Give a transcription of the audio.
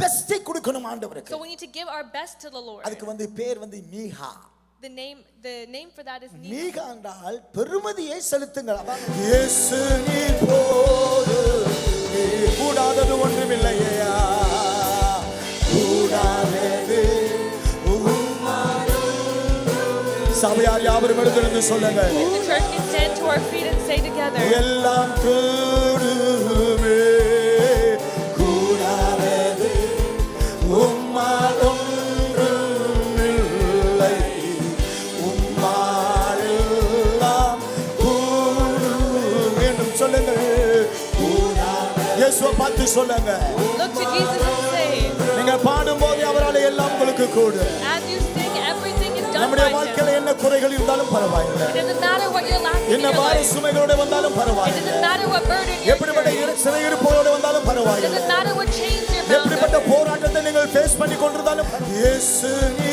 Best கொடுக்கணும் ஆண்டவருக்கு. So we need to give our best to the Lord. அதுக்கு பேர் மீகா. The name for that is மீகா என்றால் பெருமதியை செலுத்துங்கள். இயேசு நீ போது நீ கூடாதது ஒன்றுமில்லையா, கூடாதது சபையார் யாவரும் எழுந்திருந்து சொல்லுங்க. The church can stand to our feet and say together. எல்லாம் கூடுமே, கூடாதது உம்மால் ஒன்றுமில்லை, உம்மால் எல்லாம் கூடும் என்றும் சொல்லுங்கள். இயேசுவை பார்த்து சொல்லுங்க. Look to Jesus and say. நீங்க பாடும்போது அவரால் எல்லாம் உங்களுக்கு கூடும். As you sing, everything is done. நம்முடைய வாழ்க்கையில என்ன குறைகள் இருந்தாலும் பரவாயில்லை. It doesn't matter what you're lacking. என்ன பார சுமைகளோட வந்தாலும் It பரவாயில்லை. doesn't matter what burden you're எப்படிப்பட்ட சிறையிருப்போட வந்தாலும் It பரவாயில்லை. doesn't matter what chains you're bound எப்படிப்பட்ட under. போராட்டத்தை நீங்கள் ஃபேஸ் பண்ணி கொண்டிருந்தாலும் இயேசு நீ